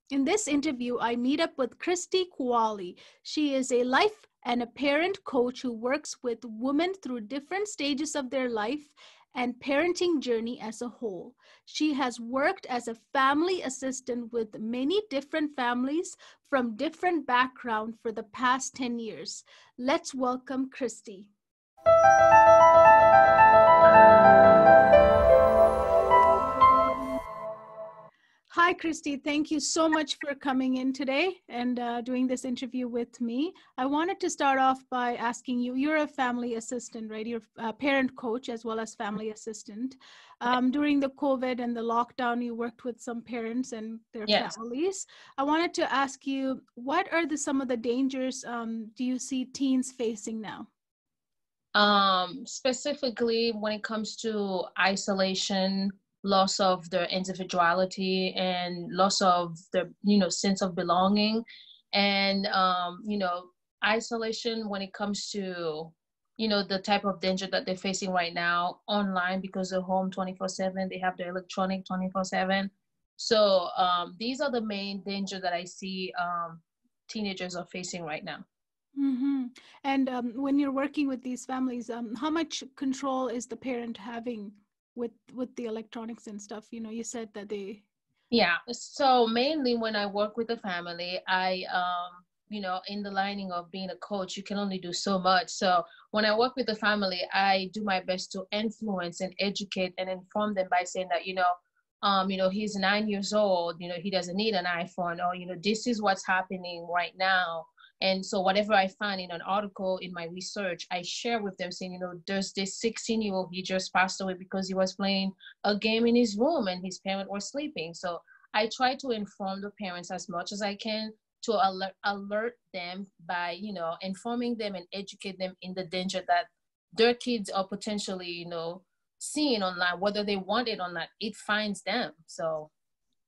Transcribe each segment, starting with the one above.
In this interview, I meet up with Krysty Kwally. She is a life and a parent coach who works with women through different stages of their life and parenting journey as a whole. She has worked as a family assistant with many different families from different backgrounds for the past 10 years. Let's welcome Kristy. Hi, Kristy. Thank you so much for coming in today and doing this interview with me. I wanted to start off by asking you, you're a family assistant, right? You're a parent coach as well as family assistant. During the COVID and the lockdown, you worked with some parents and their families. I wanted to ask you, what are some of the dangers do you see teens facing now? Specifically when it comes to isolation, loss of their individuality, and loss of their sense of belonging, and isolation when it comes to the type of danger that they're facing right now online, because they're home 24/7, they have their electronic 24/7. So these are the main danger that I see teenagers are facing right now. Mm-hmm. And when you're working with these families, how much control is the parent having with the electronics and stuff? You said that they... Yeah, so mainly when I work with the family, I in the lining of being a coach, you can only do so much. So when I work with the family, I do my best to influence and educate and inform them by saying that he's 9 years old, he doesn't need an iPhone, or this is what's happening right now. And so whatever I find in an article, in my research, I share with them saying, there's this 16-year-old, he just passed away because he was playing a game in his room and his parents were sleeping. So I try to inform the parents as much as I can to alert them by, informing them and educate them in the danger that their kids are potentially, seeing online, whether they want it or not, it finds them. So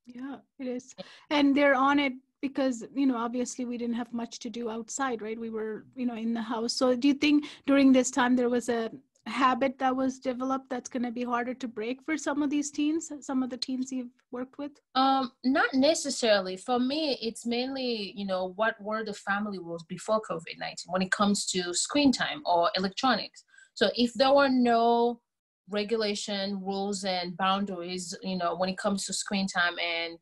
yeah, it is. And they're on it because, obviously we didn't have much to do outside, right? We were, in the house. So do you think during this time there was a habit that was developed that's going to be harder to break for some of these teens, some of the teens you've worked with? Not necessarily. For me, it's mainly, what were the family rules before COVID-19 when it comes to screen time or electronics. So if there were no regulation, rules, and boundaries, when it comes to screen time and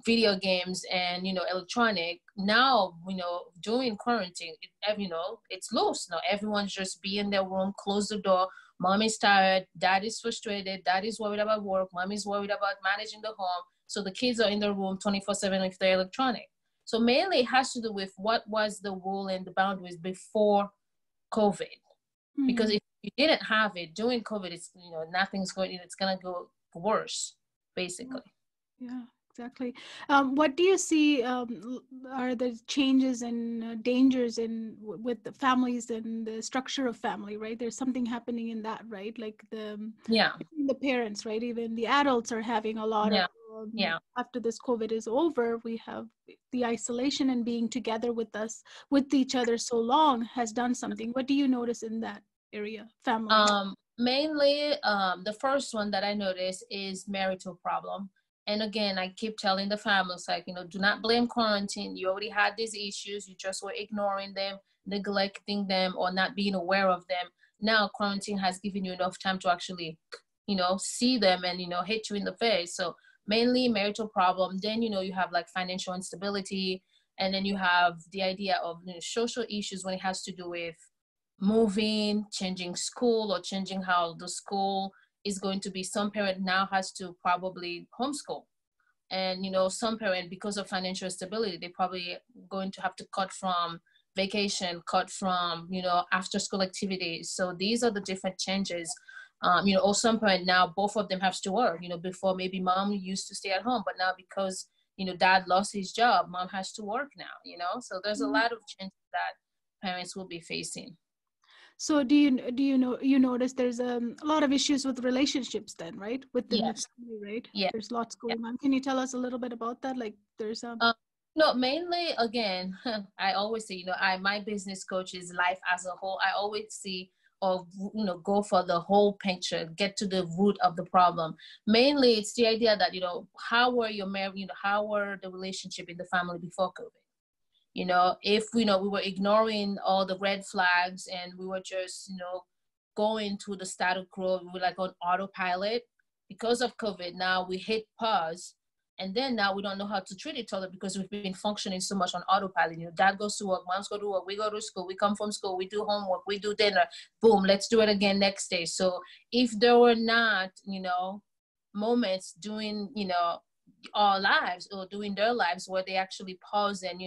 video games and electronic, now during quarantine, it's loose now. Everyone's just be in their room, close the door. Mom is tired, dad is frustrated, dad is worried about work, mom is worried about managing the home, so the kids are in their room 24/7 with their electronic. So mainly it has to do with what was the rule and the boundaries before COVID. Because if you didn't have it during COVID, it's nothing's going, it's gonna go worse, basically. Yeah, exactly. What do you see are the changes and dangers with the families and the structure of family, right? There's something happening in that, right? Like the parents, right? Even the adults are having a lot of after this COVID is over, we have the isolation, and being together with each other so long has done something. What do you notice in that area, family? Mainly, the first one that I notice is marital problem. And again, I keep telling the families, like, do not blame quarantine. You already had these issues. You just were ignoring them, neglecting them, or not being aware of them. Now, quarantine has given you enough time to actually, see them and, hit you in the face. So mainly marital problem. Then, you have like financial instability. And then you have the idea of social issues when it has to do with moving, changing school, or changing how the school is going to be. Some parent now has to probably homeschool, and some parent, because of financial stability, they probably going to have to cut from vacation, cut from after school activities. So these are the different changes. Or some parent now both of them have to work. Before maybe mom used to stay at home, but now because dad lost his job, mom has to work now. So there's a lot of changes that parents will be facing. So do you notice there's a lot of issues with relationships then, right? Within the family, right? Yeah. There's lots going on. Can you tell us a little bit about that? Like there's No, mainly, again, I always say, my business coach is life as a whole. I always see or, go for the whole picture, get to the root of the problem. Mainly it's the idea that, how were your marriage, how were the relationship in the family before COVID? If we were ignoring all the red flags and we were just going to the status quo, we were like on autopilot. Because of COVID, now we hit pause, and then now we don't know how to treat each other because we've been functioning so much on autopilot. Dad goes to work, mom's go to work, we go to school, we come from school, we do homework, we do dinner, boom, let's do it again next day. So if there were not moments during our lives or during their lives where they actually pause and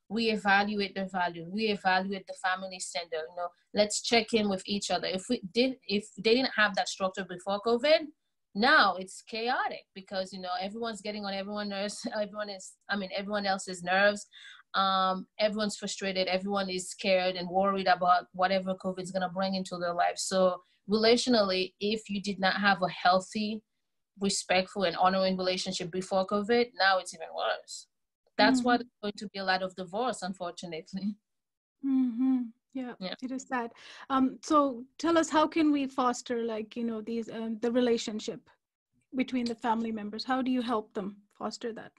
we evaluate their value, we evaluate the family standard, let's check in with each other. If they didn't have that structure before COVID, now it's chaotic because everyone's getting on everyone's nerves. Everyone else's nerves. Everyone's frustrated, everyone is scared and worried about whatever COVID is going to bring into their life. So relationally, if you did not have a healthy, respectful and honoring relationship before COVID, now it's even worse. That's why there's going to be a lot of divorce, unfortunately. Yeah, it is sad. So tell us, how can we foster these the relationship between the family members? How do you help them foster that?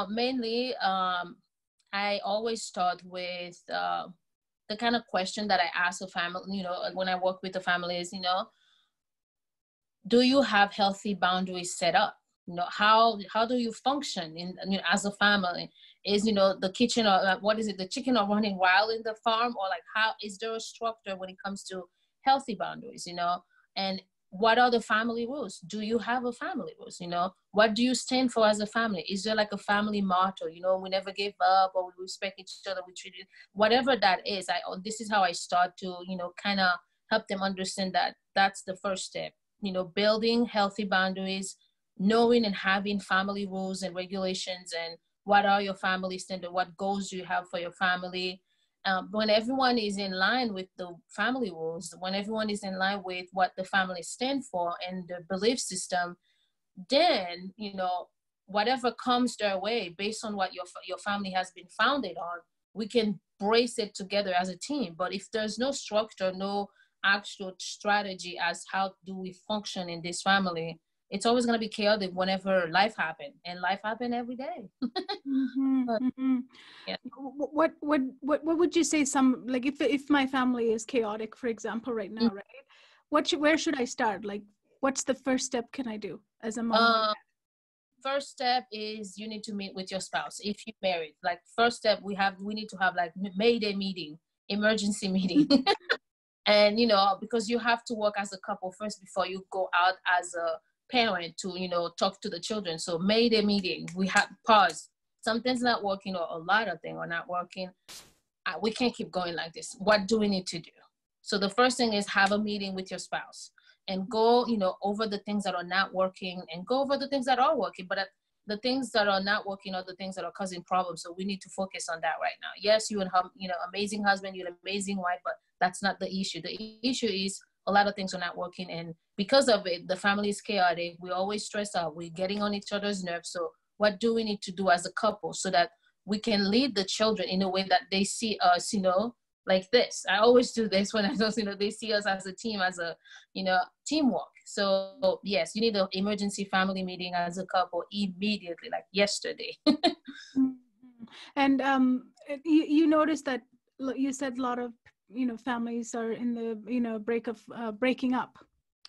Mainly, I always start with the kind of question that I ask a family, when I work with the families, do you have healthy boundaries set up? How do you function in as a family? Is the kitchen, or what is it, the chicken are running wild in the farm, or how is there a structure when it comes to healthy boundaries? And what are the family rules? Do you have a family rules? What do you stand for as a family? Is there a family motto? We never give up, or we respect each other, we treat it, whatever that is. This is how I start to kind of help them understand that that's the first step. Building healthy boundaries, knowing and having family rules and regulations, and what are your family standards, what goals do you have for your family. When everyone is in line with the family rules, when everyone is in line with what the family stand for and the belief system, then whatever comes their way based on what your family has been founded on, we can brace it together as a team. But if there's no structure, no actual strategy as how do we function in this family, it's always going to be chaotic whenever life happens, and life happens every day. But, yeah. What would you say, if my family is chaotic, for example, right now, right? Where should I start? What's the first step can I do as a mom? First step is you need to meet with your spouse. If you're married, first step, we need to have Mayday meeting, emergency meeting. And because you have to work as a couple first before you go out as a parent to talk to the children. So Mayday meeting, we have pause, something's not working, or a lot of things are not working. We can't keep going like this. What do we need to do? So the first thing is have a meeting with your spouse and go over the things that are not working, and go over the things that are working. But the things that are not working are the things that are causing problems. So we need to focus on that right now. Yes, you and amazing husband, you're an amazing wife, but that's not the issue. The issue is a lot of things are not working, and because of it, the family is chaotic. We always stress out. We're getting on each other's nerves. So what do we need to do as a couple so that we can lead the children in a way that they see us, like this? I always do this when I just, they see us as a team, as a, teamwork. So yes, you need an emergency family meeting as a couple immediately, like yesterday. And you noticed that you said a lot of families are in the breaking up,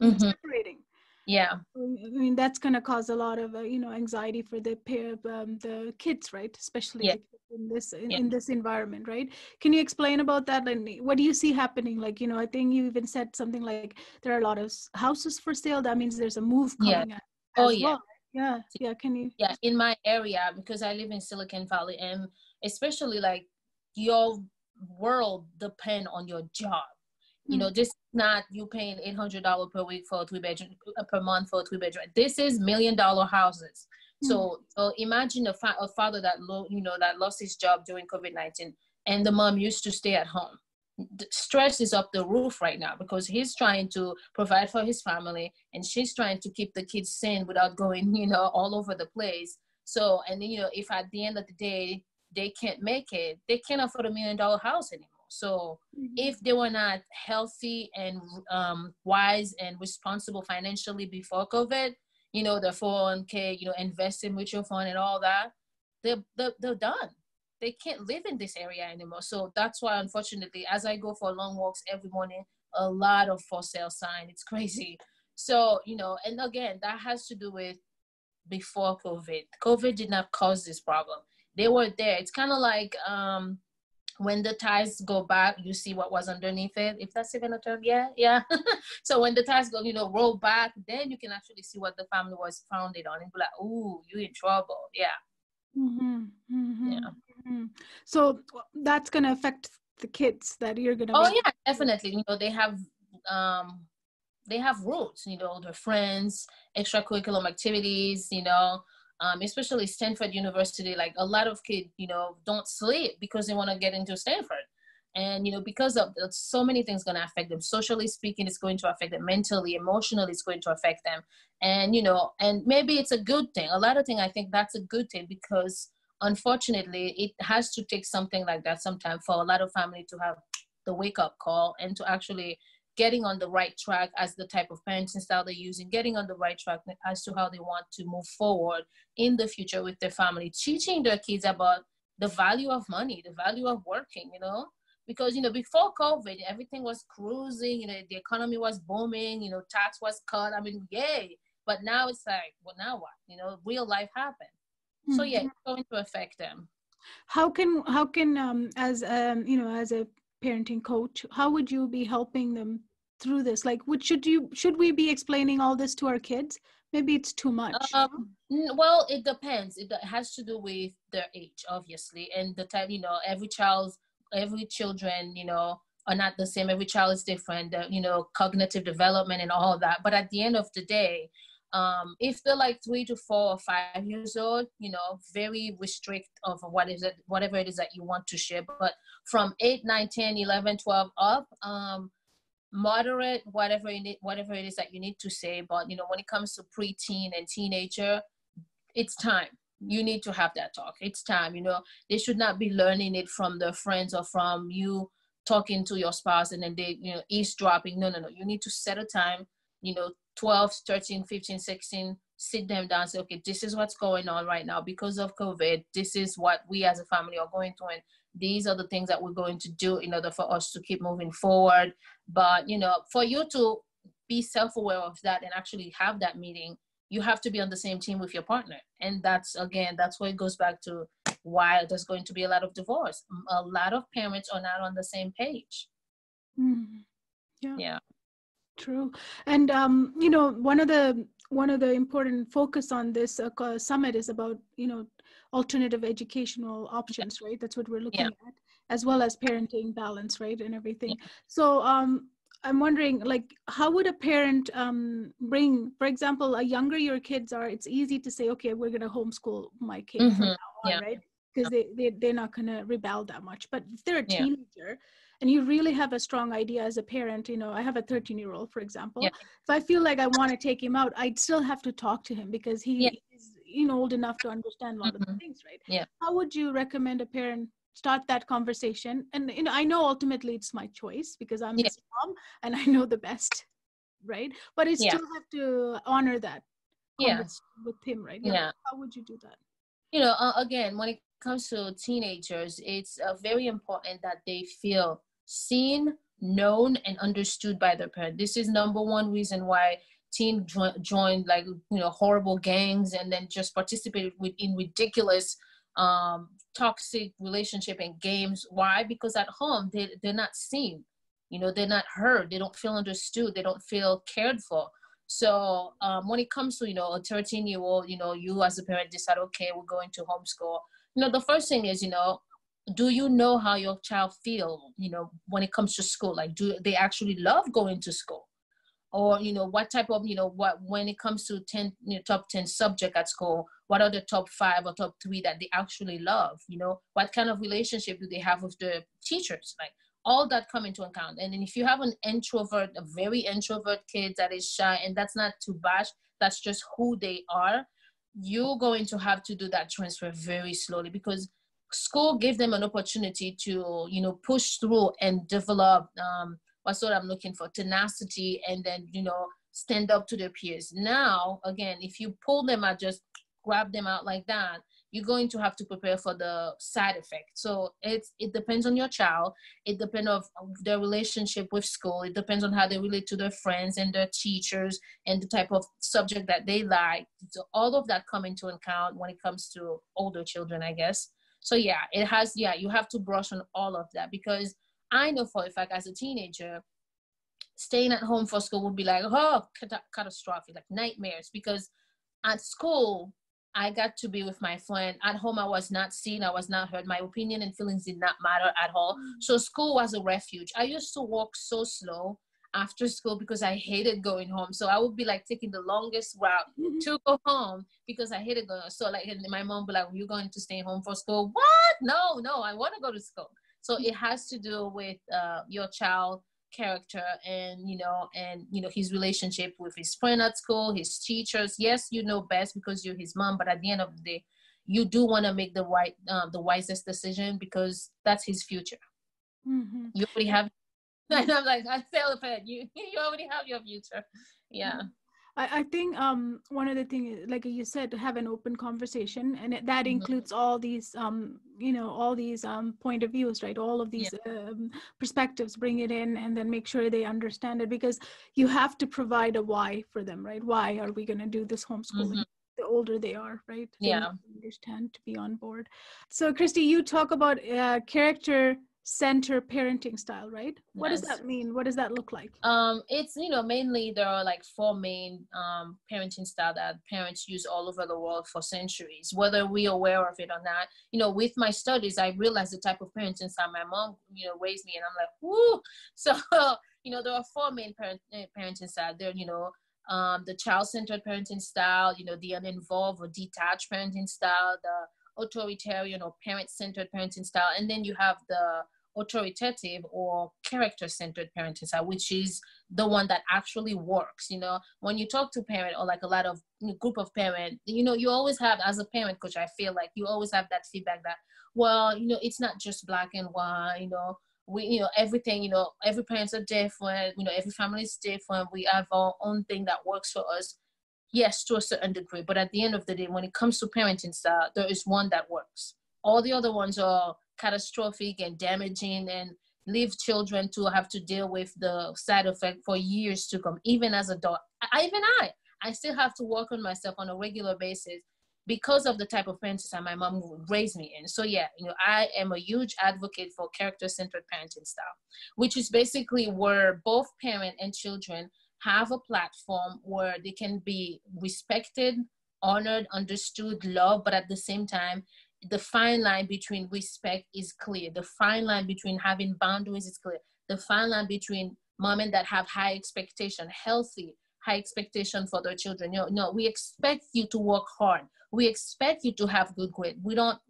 separating. Yeah. I mean, that's going to cause a lot of anxiety for the kids, right? Especially in this environment, right? Can you explain about that? And what do you see happening? I think you even said something like there are a lot of houses for sale. That means there's a move coming as well. Yeah. Can you? Yeah, in my area, because I live in Silicon Valley, and especially your world depend on your job. This is not you paying $800 per week for a 3-bedroom, per month for a 3-bedroom. This is $1 million houses. So imagine a father that lost his job during COVID-19, and the mom used to stay at home. The stress is up the roof right now because he's trying to provide for his family, and she's trying to keep the kids sane without going, all over the place. So, and then, if at the end of the day they can't make it, they can't afford $1 million house anymore. So Mhm. if they were not healthy and wise and responsible financially before COVID, the 401k, invest in mutual fund and all that, they're done. They can't live in this area anymore. So that's why, unfortunately, as I go for long walks every morning, a lot of for sale sign. It's crazy. So, and again, that has to do with before COVID. COVID did not cause this problem. They were there. It's kind of like when the ties go back, you see what was underneath it. If that's even a term, yeah, yeah. So when the ties go, roll back, then you can actually see what the family was founded on. And be like, ooh, you in trouble. Yeah, Mhm. Mhm. yeah. Mhm. So that's going to affect the kids that you're going to Oh be. yeah, definitely. Um they have roots, their friends, extracurriculum activities, especially Stanford University. Like a lot of kids, don't sleep because they want to get into Stanford. And, because of so many things going to affect them. Socially speaking, it's going to affect them. Mentally, emotionally, it's going to affect them. And, and maybe it's a good thing. A lot of things, I think that's a good thing because unfortunately, it has to take something like that sometime for a lot of family to have the wake up call and to actually getting on the right track as the type of parenting style they're using, getting on the right track as to how they want to move forward in the future with their family, teaching their kids about the value of money, the value of working, because, before COVID, everything was cruising, the economy was booming, tax was cut. I mean, yay. But now it's like, well, now what? Real life happened. So yeah, Mhm. it's going to affect them. How can as as a parenting coach, how would you be helping them through this? Like, should we be explaining all this to our kids? Maybe it's too much. Well, it depends. It has to do with their age, obviously, and the type. Every children, are not the same. Every child is different. Cognitive development and all that. But at the end of the day, if they're like 3 to 4 or 5 years old, very restrict of whatever it is that you want to share. But from 8, 9, 10, 11, 12 up, moderate whatever it is that you need to say. But when it comes to preteen and teenager, it's time. You need to have that talk. It's time. They should not be learning it from their friends or from you talking to your spouse and then they eavesdropping. No, no, no. You need to set a time, 12, 13, 15, 16, sit them down, say, okay, this is what's going on right now because of COVID. This is what we as a family are going through, and these are the things that we're going to do in order for us to keep moving forward. But for you to be self-aware of that and actually have that meeting, you have to be on the same team with your partner. And that's where it goes back to why there's going to be a lot of divorce. A lot of parents are not on the same page. Mhm. Yeah. Yeah. True. And one of the important focus on this summit is about, alternative educational options, right? That's what we're Yeah. looking at, as well as parenting balance, right? And Yeah. everything. So I'm wondering, like, how would a parent bring, for example, a younger your kids are, it's easy to say, okay, we're going to homeschool my kid from Mm-hmm. now on, Yeah. right? Because they're not going to rebel that much. But if they're a Yeah. teenager, and you really have a strong idea as a parent, I have a 13-year-old, for Yeah. example. If I feel like I want to take him out, I'd still have to talk to him because Yeah. he's old enough to understand a lot of Mm-hmm. things, right? Yeah. How would you recommend a parent start that conversation? And I know ultimately it's my choice because I'm Yeah. his mom and I know the best, right? But I Yeah. still have to honor that conversation Yes. with him, right? Yeah. Yeah. How would you do that? Again, when it comes to teenagers, it's very important that they feel seen, known, and understood by their parent. This is number one reason why teen join like horrible gangs and then just participate in ridiculous toxic relationship and games. Why? Because at home they're not seen, they're not heard, they don't feel understood, they don't feel cared for. So when it comes to a 13-year-old, you as a parent decide, okay, we're going to homeschool. The first thing is, do you know how your child feel? When it comes to school, like, do they actually love going to school? Or what type of what when it comes to 10 top 10 subject at school, what are the top 5 or top 3 that they actually love? What kind of relationship do they have with the teachers? Like, all that come into account. And then if you have a very introvert kid that is shy, and that's not to bash, that's just who they are, you're going to have to do that transfer very slowly, because school give them an opportunity to, you know, push through and develop, what's what I'm looking for, tenacity, and then, you know, stand up to their peers. Now, again, if you pull them out, just grab them out like that, you're going to have to prepare for the side effect. So it depends on your child. It depends on their relationship with school. It depends on how they relate to their friends and their teachers and the type of subject that they like. So all of that come into account when it comes to older children, I guess. So yeah, it has, yeah, you have to brush on all of that, because I know for a fact as a teenager, staying at home for school would be like, oh, catastrophic, like nightmares, because at school, I got to be with my friend. At home, I was not seen. I was not heard. My opinion and feelings did not matter at all. So school was a refuge. I used to walk so slow after school because I hated going home. So I would be like taking the longest route to go home because I hated going. So like my mom would be like, "You're going to stay home for school?" What? No, no, I want to go to school. So it has to do with your child character, and his relationship with his friend at school, his teachers. Yes, you know best because you're his mom, but at the end of the day, you do want to make the wisest decision, because that's his future. Mm-hmm. You already have. And I'm like, I fell apart. You already have your future. Yeah. I think one of the things, like you said, to have an open conversation, and that Mm-hmm. includes all these all these point of views, right? All of Yeah. these perspectives, bring it in, and then make sure they understand it, because you have to provide a why for them, right? Why are we going to do this homeschooling? Mm-hmm. The older they are, right? They need Yeah. to understand to be on board. So, Kristy, you talk about character center parenting style, right? What does Yes. that mean? What does that look like? It's, mainly there are like four main parenting style that parents use all over the world for centuries, whether we're aware of it or not. With my studies, I realized the type of parenting style my mom, raised me, and I'm like, whoo. So, there are four main parenting style. There, the child-centered parenting style, the uninvolved or detached parenting style, the authoritarian or parent-centered parenting style, and then you have the authoritative or character-centered parenting style, which is the one that actually works. When you talk to parent, or like a lot of group of parent, you always have, as a parent coach, I feel like you always have that feedback that, well, it's not just black and white. We, everything, every parents are different. Every family is different. We have our own thing that works for us. Yes, to a certain degree, but at the end of the day, when it comes to parenting style, there is one that works. All the other ones are catastrophic and damaging, and leave children to have to deal with the side effect for years to come. Even as a adult, I still have to work on myself on a regular basis because of the type of parenting style my mom raised me in. So yeah, I am a huge advocate for character-centered parenting style, which is basically where both parent and children have a platform where they can be respected, honored, understood, loved, but at the same time, the fine line between respect is clear. The fine line between having boundaries is clear. The fine line between women that have high expectation, healthy, high expectation for their children. No, we expect you to work hard. We expect you to have good grade. We don't,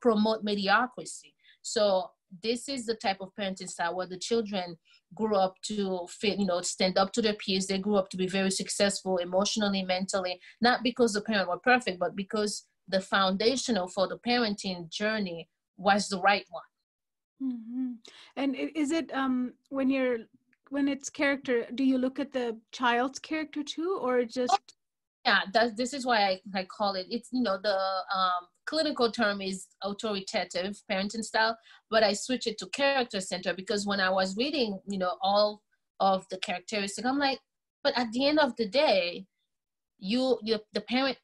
promote mediocrity. So this is the type of parenting style where the children grew up to fit, stand up to their peers. They grew up to be very successful emotionally, mentally, not because the parents were perfect, but because the foundational for the parenting journey was the right one. Mm-hmm. And is it when it's character, do you look at the child's character too, or just? Yeah, this is why I call it. It's the clinical term is authoritative parenting style, but I switch it to character center because when I was reading, all of the characteristics, I'm like, but at the end of the day, you the parent,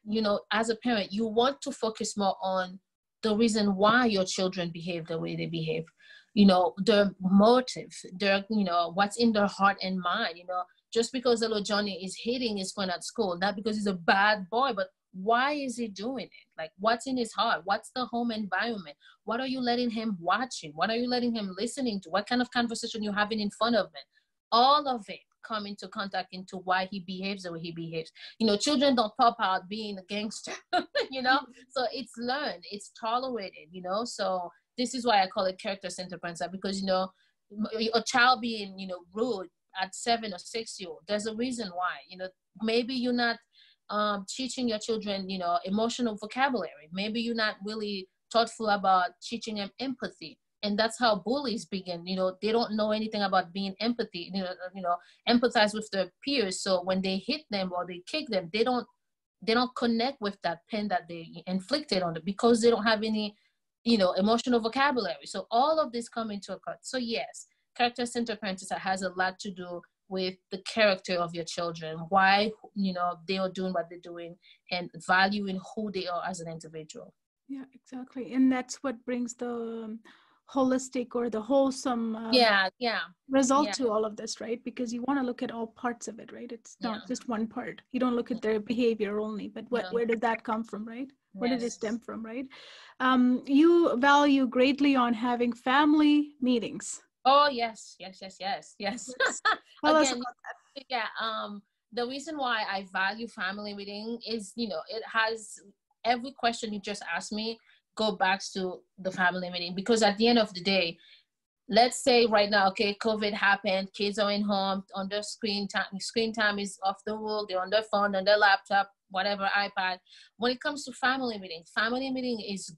as a parent, you want to focus more on the reason why your children behave the way they behave, their motive, their, what's in their heart and mind. Just because little Johnny is hitting his friend at school, not because he's a bad boy, but why is he doing it? Like, what's in his heart? What's the home environment? What are you letting him watching? What are you letting him listening to? What kind of conversation you having in front of him? All of it come into contact into why he behaves the way he behaves. Children don't pop out being a gangster, so it's learned, it's tolerated, so this is why I call it character centered parenting, because a child being rude at 7 or 6 years old, there's a reason why. Maybe you're not teaching your children emotional vocabulary. Maybe you're not really thoughtful about teaching them empathy. And that's how bullies begin. You know, they don't know anything about being empathy, empathize with their peers. So when they hit them or they kick them, they don't connect with that pain that they inflicted on them because they don't have any, emotional vocabulary. So all of this come into account. So yes, character-centered parenting has a lot to do with the character of your children, why, they are doing what they're doing, and valuing who they are as an individual. Yeah, exactly. And that's what brings the holistic or the wholesome Yeah, result to all of this, right? Because you want to look at all parts of it, right? It's not just one part. You don't look at their behavior only, but where did that come from, right? Where did it stem from, right? You value greatly on having family meetings. Oh, yes. Tell us Again, about yeah. The reason why I value family meeting is, it has every question you just asked me go back to the family meeting, because at the end of the day, let's say right now, okay, COVID happened, kids are in home, on their screen time is off the wall, they're on their phone, on their laptop, whatever, iPad. When it comes to family meeting is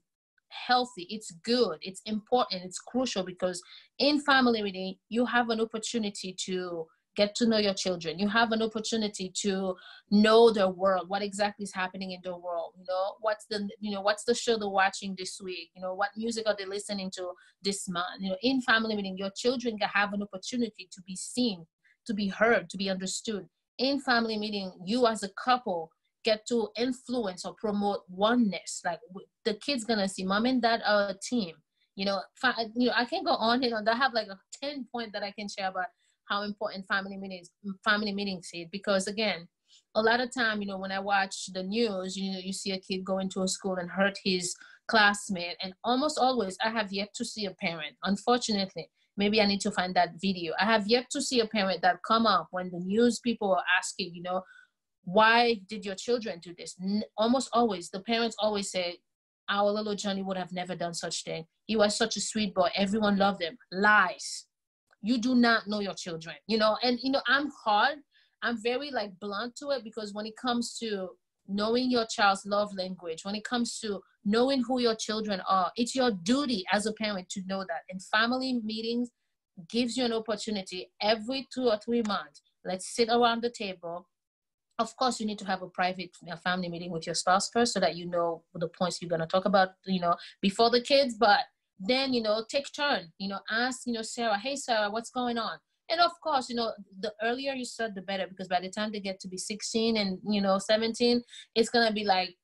healthy, it's good, it's important, it's crucial, because in family meeting, you have an opportunity to get to know your children. You have an opportunity to know their world, what exactly is happening in their world. What's the show they're watching this week? What music are they listening to this month? In family meeting, your children can have an opportunity to be seen, to be heard, to be understood. In family meeting, you as a couple get to influence or promote oneness. Like, the kids gonna see mom and dad are a team. I can go on and on. I have like a 10 point that I can share about how important family meetings is, because again, a lot of time, when I watch the news, you see a kid go into a school and hurt his classmate, and almost always I have yet to see a parent, unfortunately. Maybe I need to find that video. I have yet to see a parent that come up when the news people are asking, why did your children do this? Almost always the parents always say, our little Johnny would have never done such thing. He was such a sweet boy, everyone loved him. Lies. You do not know your children, I'm very like blunt to it, because when it comes to knowing your child's love language, when it comes to knowing who your children are, it's your duty as a parent to know that. And family meetings gives you an opportunity every 2 or 3 months. Let's sit around the table. Of course, you need to have a private family meeting with your spouse first, so that you know the points you're going to talk about, before the kids. But then, take turn, ask, Sarah, hey, Sarah, what's going on? And of course, the earlier you start, the better, because by the time they get to be 16 and, 17, it's going to be like,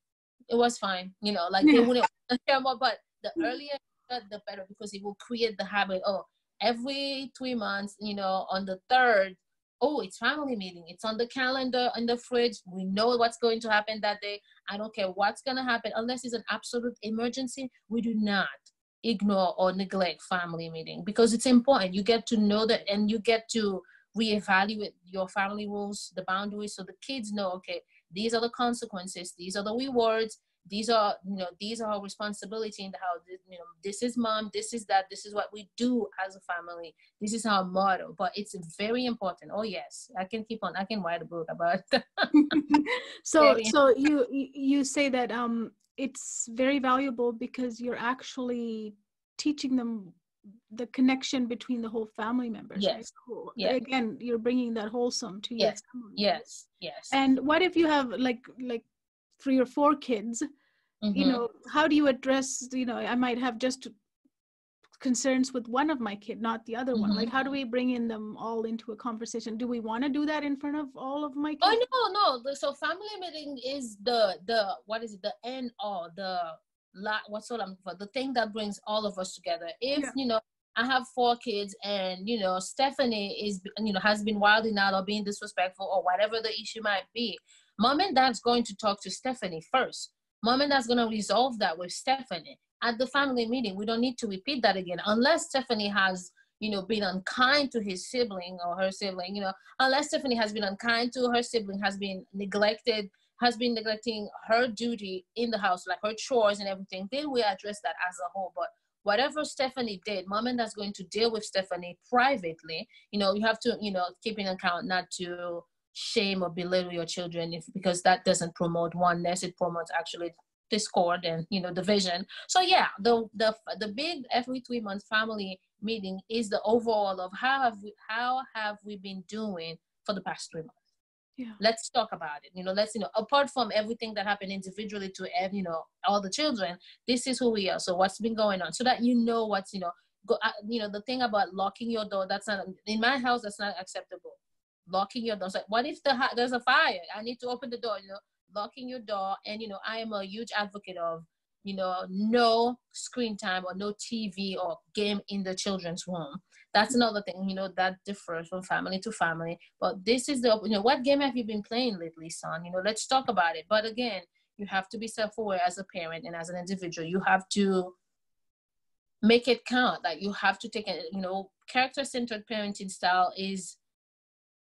it was fine, like they wouldn't share more. But the earlier you start, the better, because it will create the habit. Oh, every 3 months, on the third, oh, it's family meeting. It's on the calendar, in the fridge. We know what's going to happen that day. I don't care what's going to happen. Unless it's an absolute emergency, we do not ignore or neglect family meeting, because it's important. You get to know that, and you get to reevaluate your family rules, the boundaries, so the kids know, okay, these are the consequences, these are the rewards, these are our responsibility in the house. This is mom, this is that, this is what we do as a family, this is our motto. But it's very important. Oh yes, I can write a book about it. so you say that it's very valuable because you're actually teaching them the connection between the whole family members, yes. Right? So, yeah. Again, you're bringing that wholesome to your family. Yes. And what if you have like 3 or 4 kids? Mm-hmm. How do you address, I might have just concerns with one of my kid, not the other one. Like, how do we bring in them all into a conversation? Do we want to do that in front of all of my kids? Oh no. So family meeting is the what is it, the end all, what's what I'm for, the thing that brings all of us together. If I have 4 kids, and Stephanie is has been wilding out or being disrespectful or whatever the issue might be, mom and dad's going to talk to Stephanie first. Mom and dad's going to resolve that with Stephanie at the family meeting. We don't need to repeat that again, unless Stephanie has been unkind to his sibling or her sibling. Unless Stephanie has been unkind to her sibling, has been neglecting her duty in the house, like her chores and everything, then we address that as a whole. But whatever Stephanie did, mom and dad's going to deal with Stephanie privately. You have to keep in account not to shame or belittle your children, because that doesn't promote oneness. It promotes actually discord and, you know, division. So yeah, the big every 3 months family meeting is the overall of how have we been doing for the past 3 months. Yeah. Let's talk about it. You know, let's, you know, apart from everything that happened individually to, you know, all the children, this is who we are. So what's been going on, so that you know what's, you know, you know, the thing about locking your door, that's not in my house, that's not acceptable. Locking your door, it's like, what if there's a fire, I need to open the door, you know. Locking your door. And, you know, I am a huge advocate of, you know, no screen time or no TV or game in the children's room. That's another thing, you know, that differs from family to family. But this is the, you know, what game have you been playing lately, son? You know, let's talk about it. But again, you have to be self-aware as a parent and as an individual. You have to make it count. Like, you have to take it, you know, character-centered parenting style is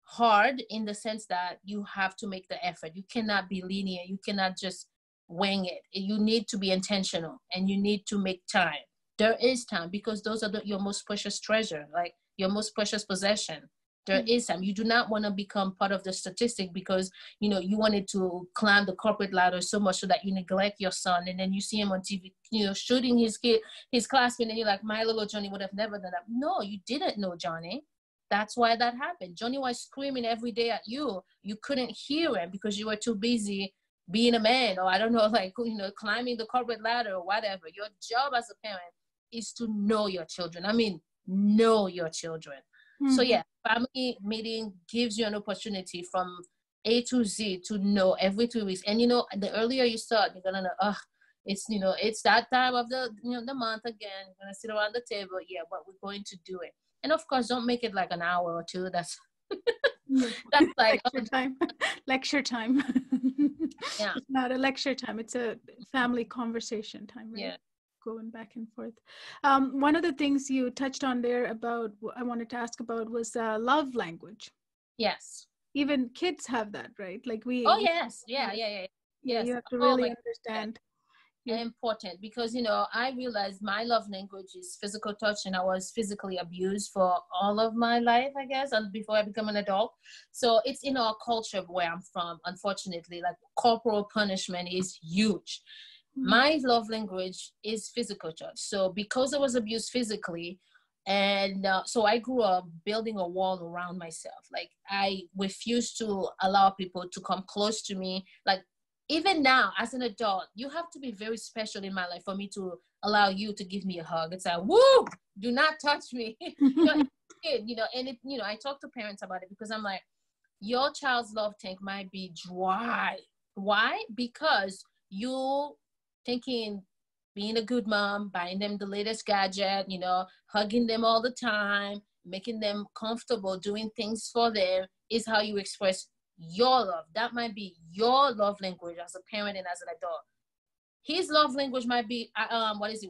hard in the sense that you have to make the effort. You cannot be linear. You cannot just wing it. You need to be intentional, and you need to make time. There is time, because those are your most precious treasure, like your most precious possession. There is time. You do not want to become part of the statistic because, you know, you wanted to climb the corporate ladder so much so that you neglect your son, and then you see him on TV, you know, shooting his classmate, and you're like, my little Johnny would have never done that. No, you didn't know Johnny. That's why that happened. Johnny was screaming every day at you. You couldn't hear him because you were too busy being a man, or I don't know, like, you know, climbing the corporate ladder or whatever. Your job as a parent is to know your children. I mean, know your children. So yeah, family meeting gives you an opportunity from A to Z to know every 2 weeks. And, you know, the earlier you start, you're gonna know, it's, you know, it's that time of the, you know, the month again. We're gonna sit around the table. Yeah, but we're going to do it. And of course, don't make it like an hour or two. That's that's like lecture time. Lecture time. Yeah. It's not a lecture time. It's a family conversation time, right? Yeah. Going back and forth. One of the things you touched on there about, I wanted to ask about, was love language. Yes. Even kids have that, right? Like Oh yes. Yeah. Yes. You have to Oh really my God. understand. Important, because, you know, I realized my love language is physical touch, and I was physically abused for all of my life, I guess, and before I become an adult. So it's in our culture where I'm from, unfortunately, like corporal punishment is huge. My love language is physical touch. So because I was abused physically, and so I grew up building a wall around myself. Like, I refused to allow people to come close to me. Like, even now as an adult, you have to be very special in my life for me to allow you to give me a hug. It's like, woo, do not touch me. You know, you know, and it, you know, I talk to parents about it, because I'm like, your child's love tank might be dry. Why? Because you thinking being a good mom, buying them the latest gadget, you know, hugging them all the time, making them comfortable, doing things for them is how you express your love. That might be your love language as a parent and as an adult. His love language might be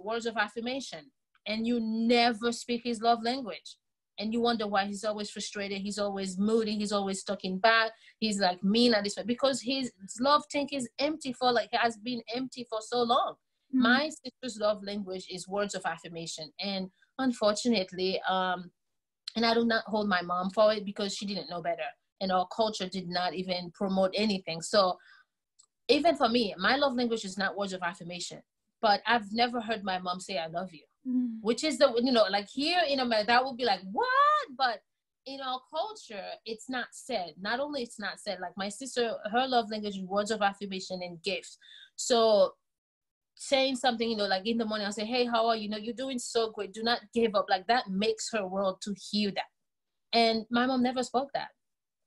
words of affirmation, and you never speak his love language, and you wonder why he's always frustrated, he's always moody, he's always talking back, he's like mean at this, because his love tank is empty, for like, has been empty for so long. My sister's love language is words of affirmation, and unfortunately, and I do not hold my mom for it, because she didn't know better, and our culture did not even promote anything. So even for me, my love language is not words of affirmation, but I've never heard my mom say I love you, which is the, you know, like here in America, that would be like, what? But in our culture, it's not said. Not only it's not said, like my sister, her love language is words of affirmation and gifts. So saying something, you know, like in the morning, I'll say, hey, how are you? You know, you're doing so great. Do not give up. Like, that makes her world to hear that. And my mom never spoke that.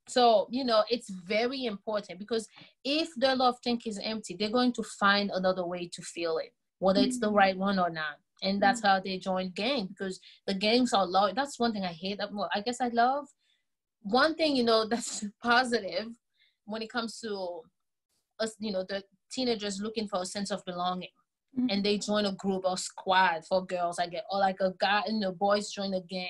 So, you know, it's very important, because if their love tank is empty, they're going to find another way to feel it, whether it's the right one or not. And that's how they join gang, because the gangs are low. That's one thing I hate. Well, I guess I love. One thing, you know, that's positive when it comes to us, you know, the teenagers looking for a sense of belonging. And they join a group or squad for girls, I get, or like a guy, you know, boys join a gang.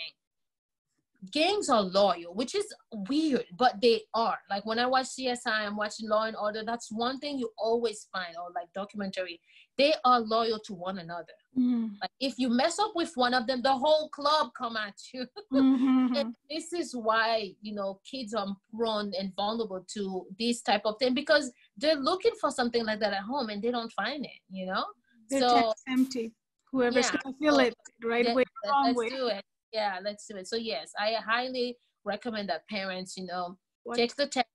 Gangs are loyal, which is weird, but they are. Like when I watch CSI, I'm watching Law and Order. That's one thing you always find, or like documentary. They are loyal to one another. Like if you mess up with one of them, the whole club come at you. And this is why, you know, kids are prone and vulnerable to this type of thing, because they're looking for something like that at home and they don't find it, you know? Their So tank's empty. Whoever's yeah, gonna fill so it, right way or wrong let's way. do it. Yeah, let's do it. So yes, I highly recommend that parents, you know, What? take the test,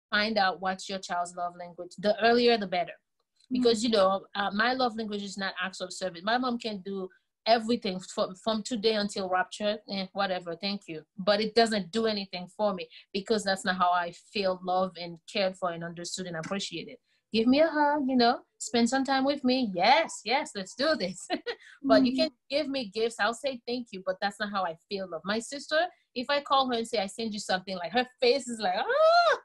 find out what's your child's love language. The earlier, the better. Mm. Because, you know, my love language is not acts of service. My mom can do everything from today until rapture, whatever, thank you. But it doesn't do anything for me because that's not how I feel loved and cared for and understood and appreciated. Give me a hug, you know, spend some time with me. Yes, yes, let's do this. But you Mm. can give me gifts. I'll say thank you, but that's not how I feel love. My sister, if I call her and say I send you something, like her face is like, ah,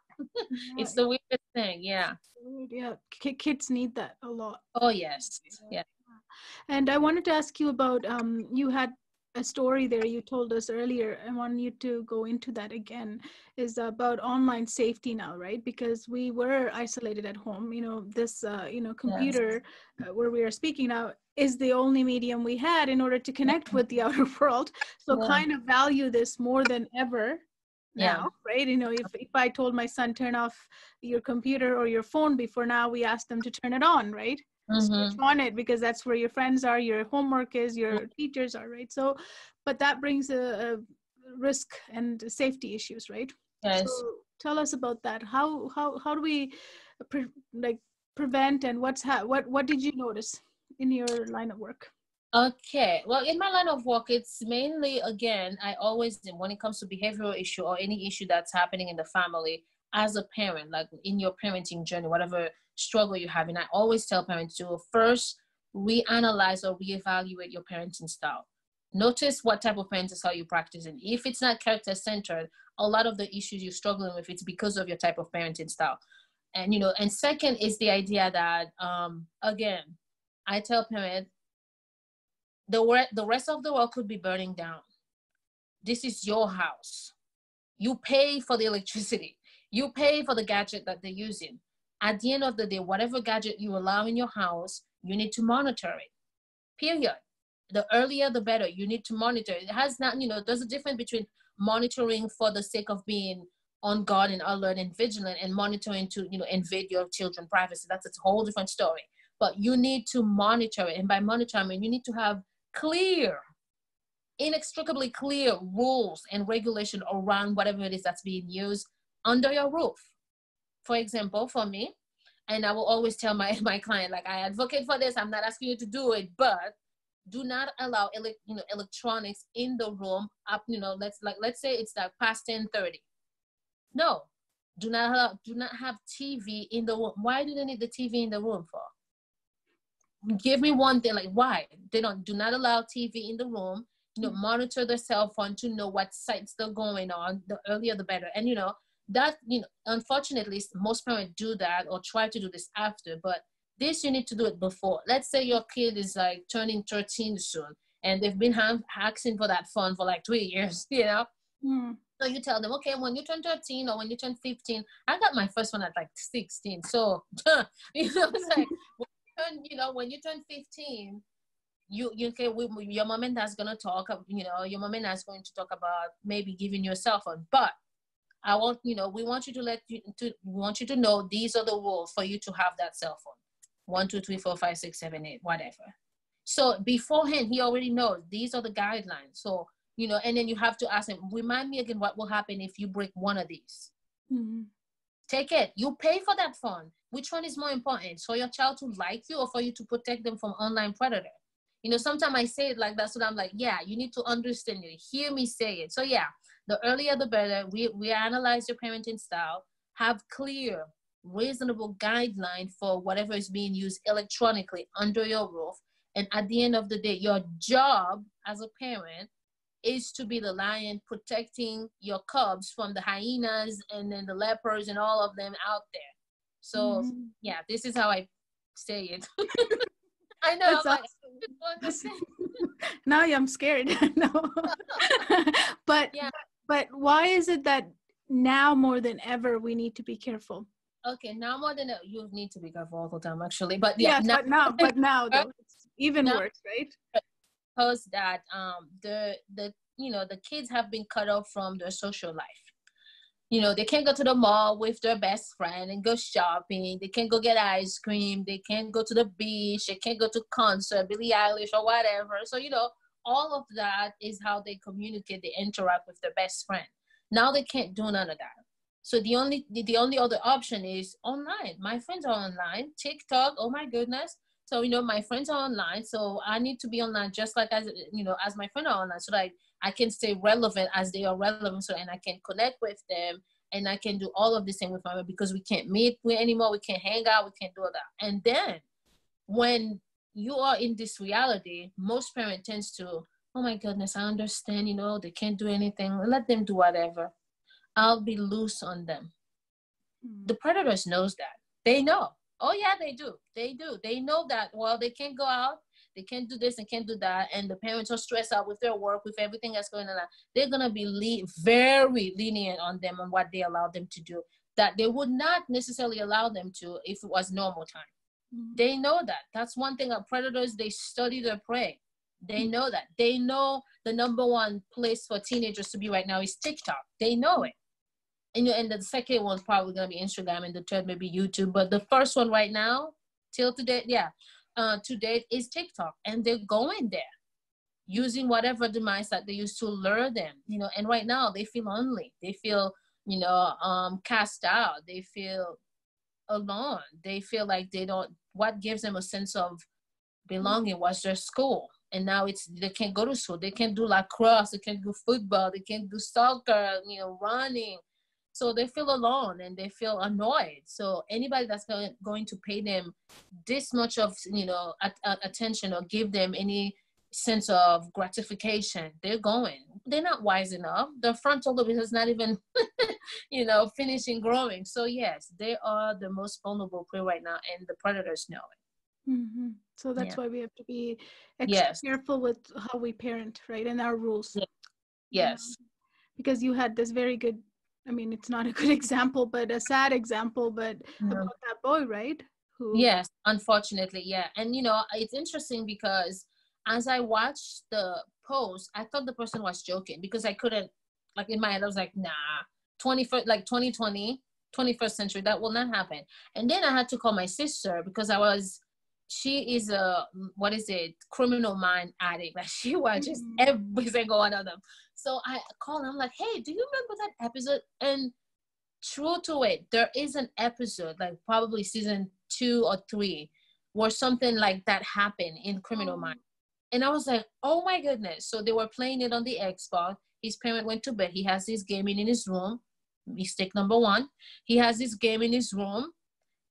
Yeah, it's the weirdest thing. Yeah. yeah. Kids need that a lot. Oh, yes. Yeah. And I wanted to ask you about you had a story there you told us earlier. I want you to go into that again. Is about online safety now, right? Because we were isolated at home. You know, this Yes. computer where we are speaking now is the only medium we had in order to connect with the outer world. So Yeah. kind of value this more than ever Yeah. now, right? You know, if I told my son turn off your computer or your phone before now, we asked them to turn it on, right? Switch Mm-hmm. on it because that's where your friends are, your homework is, your teachers are, right? So but that brings a risk and safety issues, right? So Yes. tell us about that. How do we like prevent, and what did you notice in your line of work? Okay. Well, in my line of work, it's mainly, again, I always, when it comes to behavioral issue or any issue that's happening in the family, as a parent, like in your parenting journey, whatever struggle you're having, I always tell parents to first reanalyze or reevaluate your parenting style. Notice what type of parenting style you're practicing. If it's not character centered, a lot of the issues you're struggling with, it's because of your type of parenting style. And, you know, and second is the idea that, again, I tell parents, the rest of the world could be burning down. This is your house. You pay for the electricity. You pay for the gadget that they're using. At the end of the day, whatever gadget you allow in your house, you need to monitor it. Period. The earlier, the better. You need to monitor it. It has not, you know, there's a difference between monitoring for the sake of being on guard and alert and vigilant and monitoring to, you know, invade your children's privacy. That's a whole different story. But you need to monitor it. And by monitoring, I mean, you need to have clear, inextricably clear rules and regulation around whatever it is that's being used under your roof. For example, for me, and I will always tell my client, like, I advocate for this. I'm not asking you to do it, but do not allow electronics in the room up, you know, let's say it's like past 10:30. No, do not have TV in the room. Why do they need the TV in the room for? Give me one thing, like, why they don't do not allow TV in the room. You know, monitor the cell phone to know what sites they're going on. The earlier the better. And you know that, you know, unfortunately most parents do that or try to do this after, but this you need to do it before. Let's say your kid is like turning 13 soon and they've been asking for that phone for like 3 years, you know. Mm. So you tell them, okay, when you turn 13 or when you turn 15, I got my first one at like 16. So, you know, it's like, when you turn 15, you okay, your mom and dad's gonna talk, you know, your mom and dad's going to talk about maybe giving you a cell phone. But I want, you know, we want you we want you to know these are the rules for you to have that cell phone. 1, 2, 3, 4, 5, 6, 7, 8, whatever. So beforehand, he already knows these are the guidelines. So, you know, and then you have to ask him, remind me again what will happen if you break one of these. Mm. Take it. You pay for that phone. Which one is more important? For your child to like you or for you to protect them from online predator? You know, sometimes I say it like that, so I'm like, yeah, you need to understand it. Hear me say it. So yeah, the earlier the better. We analyze your parenting style, have clear, reasonable guideline for whatever is being used electronically under your roof. And at the end of the day, your job as a parent is to be the lion protecting your cubs from the hyenas and then the leopards and all of them out there. So Mm. yeah, this is how I say it. I know, That's I'm like, awesome. Now I'm scared. No. but yeah. but why is it that now more than ever we need to be careful? Okay, now more than you need to be careful all the time, actually. But yeah, Yes, but now though it's even now worse, right? because that the you know the kids have been cut off from their social life. They can't go to the mall with their best friend and go shopping. They can't go get ice cream. They can't go to the beach. They can't go to concert, Billie Eilish or whatever. So, all of that is how they communicate. They interact with their best friend. Now they can't do none of that. So the only other option is online. My friends are online. TikTok, oh my goodness. So, my friends are online. So I need to be online just like as my friends are online, so that I can stay relevant as they are relevant. So, and I can connect with them, and I can do all of the same with my mom, because we can't meet anymore. We can't hang out. We can't do all that. And then when you are in this reality, most parent tends to, oh my goodness, I understand, they can't do anything. Let them do whatever. I'll be loose on them. The predators knows that. They know. Oh yeah, they do. They do. They know that, well, they can't go out. They can't do this and can't do that. And the parents are stressed out with their work, with everything that's going on. They're going to be very lenient on them, on what they allow them to do, that they would not necessarily allow them to if it was normal time. They know that. That's one thing of predators. They study their prey. They know that. They know the number one place for teenagers to be right now is TikTok. They know it. And the second one's probably going to be Instagram, and the third maybe YouTube. But the first one right now, till today, to date, is TikTok. And they're going there using whatever device that they use to lure them, and right now they feel lonely. They feel, cast out. They feel alone. They feel like what gives them a sense of belonging was their school. And now they can't go to school. They can't do lacrosse. They can't do football. They can't do soccer, running. So they feel alone and they feel annoyed. So anybody that's going to pay them this much of, attention, or give them any sense of gratification, they're going. They're not wise enough. The frontal lobe is not even, finishing growing. So yes, they are the most vulnerable prey right now, and the predators know it. Mm-hmm. So that's why we have to be extra Yes. careful with how we parent, right? And our rules. Yes. Because you had this very good, it's not a good example, but a sad example, but about that boy, right? Yes, unfortunately, yeah. And, it's interesting because as I watched the post, I thought the person was joking, because I couldn't, in my head, I was like, nah, 2020, 21st century, that will not happen. And then I had to call my sister, because she is a, criminal mind addict. Like, she watches every single one of them. So I called, I'm like, hey, do you remember that episode? And true to it, there is an episode, like probably season 2 or 3, where something like that happened in Criminal Mind. And I was like, oh my goodness. So they were playing it on the Xbox. His parent went to bed. He has this gaming in his room. Mistake number 1. He has this game in his room.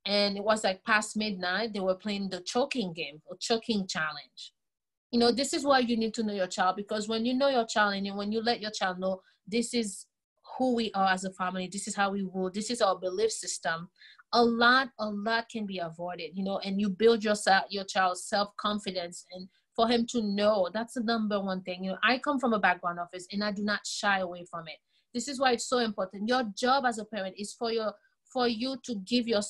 And it was like past midnight. They were playing the choking game, or choking challenge. This is why you need to know your child, because when you know your child, and when you let your child know, this is who we are as a family, this is how we rule, this is our belief system, a lot can be avoided, and you build your child's self-confidence, and for him to know, that's the number one thing. I come from a background of this, and I do not shy away from it. This is why it's so important. Your job as a parent is for you to give your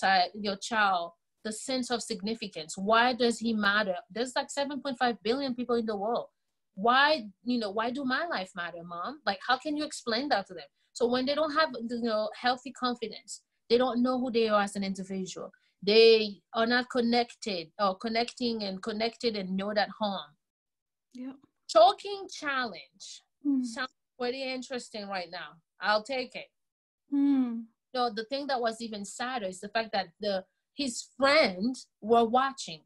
child the sense of significance. Why does he matter? There's like 7.5 billion people in the world. Why do my life matter, Mom? Like, how can you explain that to them? So when they don't have, healthy confidence, they don't know who they are as an individual. They are not connected and know that harm. Yeah. Choking challenge sounds pretty interesting right now. I'll take it. The thing that was even sadder is the fact that his friends were watching,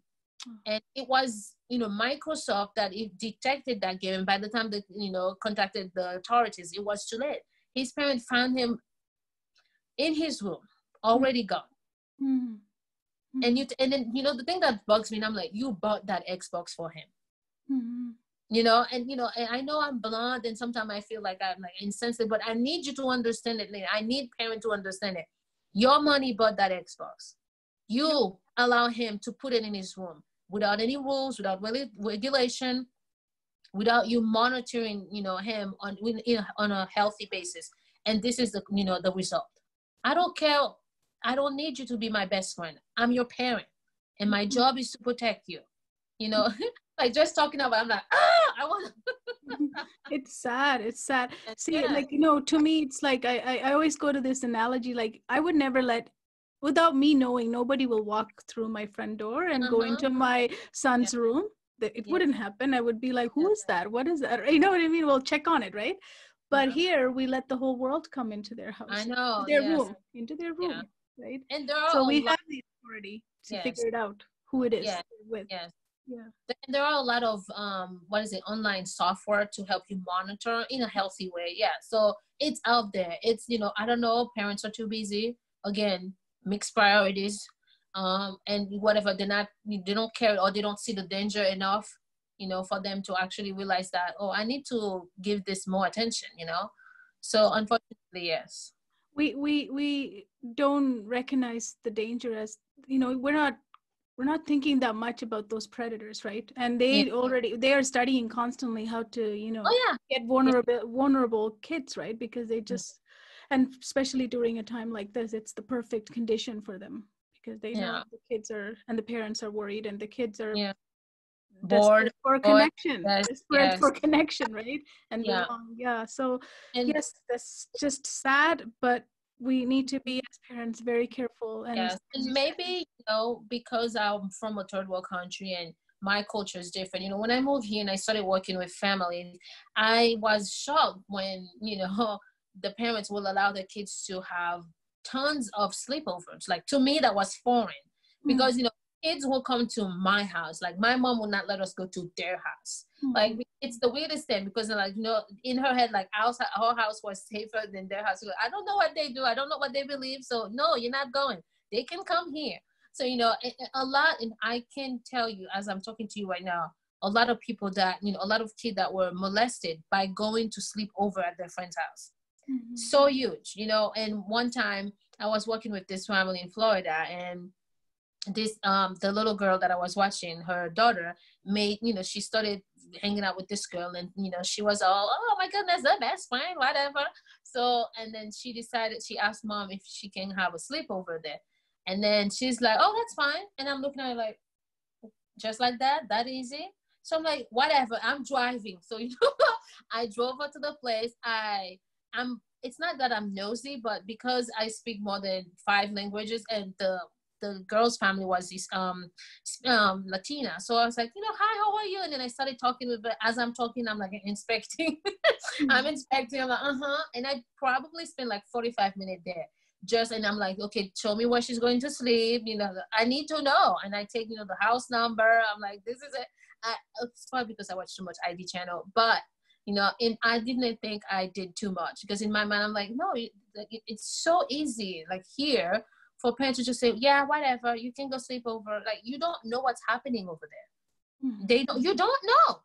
and it was Microsoft that it detected that game, and by the time they contacted the authorities, it was too late. His parents found him in his room, already gone. And then the thing that bugs me, and I'm like, you bought that Xbox for him. And I know I'm blonde, and sometimes I feel like I'm like insensitive, but I need you to understand it. I need parents to understand it. Your money bought that Xbox. You allow him to put it in his room without any rules, without regulation, without you monitoring, him on a healthy basis. And this is the result. I don't care. I don't need you to be my best friend. I'm your parent, and my job is to protect you. Like, just talking about, I'm like, I want. It's sad. It's sad. And See, yeah. like, you know, to me, it's like I always go to this analogy, like I would never let, without me knowing, nobody will walk through my front door and go Uh-huh. into my Yeah. son's room. It Yeah. wouldn't happen. I would be like, Yeah. who is that? What is that? You know what I mean? We'll check on it, right? But Uh-huh. here we let the whole world come into their I house, know. Yes. into their Yeah. room, right? And there are So a we lot. have the authority to Yes. figure it out who it is Yeah. with. Yes. Yeah. There are a lot of what is it, online software to help you monitor in a healthy way. Yeah, so it's out there. It's, I don't know, parents are too busy, again, mixed priorities, and whatever, they don't care, or they don't see the danger enough, for them to actually realize that, oh, I need to give this more attention. So unfortunately, yes. We don't recognize the danger as, we're not thinking that much about those predators, right? And Yeah. they are studying constantly how to, Oh yeah. get Yeah. vulnerable kids, right? Because they just, and especially during a time like this, it's the perfect condition for them, because they know Yeah. the kids are, and the parents are worried, and the kids are Yeah. Bored. desperate for Boy. connection, Yes. desperate Yes. for connection, right? And Yeah. belong. Yeah. So And yes, that's just sad, but we need to be as parents very careful. And yes, as and you maybe, said, because I'm from a third world country and my culture is different. When I moved here and I started working with families, I was shocked when, the parents will allow their kids to have tons of sleepovers. Like, to me, that was foreign, mm, because, kids will come to my house. Like, my mom will not let us go to their house. mhm. Like, it's the weirdest thing, because, like, in her head, like, our house was safer than their house. I don't know what they do. I don't know what they believe. So no, you're not going. They can come here. So, a lot, and I can tell you, as I'm talking to you right now, a lot of people that, a lot of kids that were molested by going to sleep over at their friend's house. Mhm. So huge. And one time I was working with this family in Florida, and this the little girl that I was watching, her daughter made, she started hanging out with this girl, and she was all, oh my goodness, the best friend, whatever. So, and then she asked mom if she can have a sleepover there, and then she's like, oh, that's fine. And I'm looking at her like, just like that easy. So I'm like, whatever, I'm driving. So, I drove her to the place. I'm it's not that I'm nosy, but because I speak more than 5 languages, and the girl's family was this Latina. So I was like, hi, how are you? And then I started talking with her. As I'm talking, I'm like inspecting. I'm Mhm. inspecting. I'm like, and I probably spent like 45 minutes there. And I'm like, okay, show me where she's going to sleep. I need to know. And I take, the house number. I'm like, this is it. It's probably because I watch too much ID channel, but and I didn't think I did too much, because in my mind I'm like, no, it's so easy. Like, here, for parents to just say, yeah, whatever, you can go sleep over. Like, you don't know what's happening over there. Mhm. You don't know.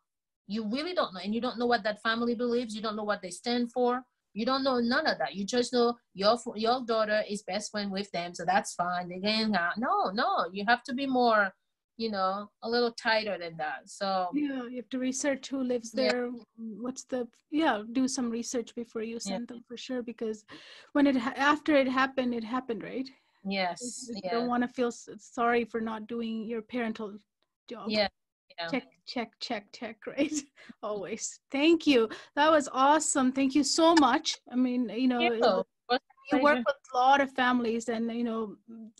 You really don't know. And you don't know what that family believes. You don't know what they stand for. You don't know none of that. You just know your daughter is best friend with them, so that's fine. They can hang out. No, you have to be more, a little tighter than that. So Yeah, you have to research who lives yeah, there. What's the, yeah, do some research before you yeah, send them, for sure, because when after it happened, right? yes, You don't yeah, want to feel sorry for not doing your parental job. yeah, yeah. Check, check, check, check, right? Always. Thank you. That was awesome. Thank you so much. I mean, You. It was a you work pleasure. with a lot of families, and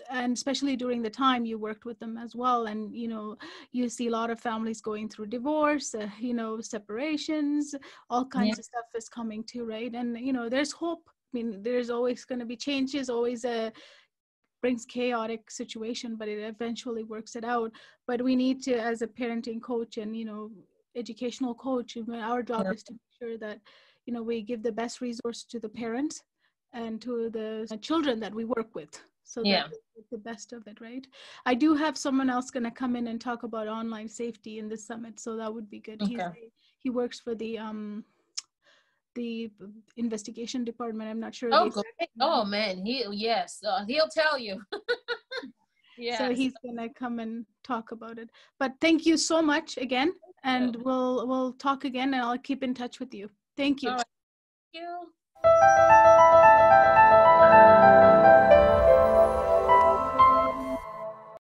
and especially during the time you worked with them as well, and you see a lot of families going through divorce, separations, all Yeah, kinds of stuff is coming too, right? And there's hope. I mean, there's always going to be changes, always a brings chaotic situation, but it eventually works it out. But we need to, as a parenting coach and educational coach, our job yeah, is to make sure that we give the best resource to the parents and to the children that we work with, so that yeah. they get the best of it, right? I do have someone else going to come in and talk about online safety in this summit, so that would be good. Okay. He works for the investigation department. I'm not sure the Oh, exact great. name. Oh man, yes, he'll tell you. So Yes. he's gonna come and talk about it. But thank you so much again, and You. we'll talk again, and I'll keep in touch with you. Thank All you. right. Thank you.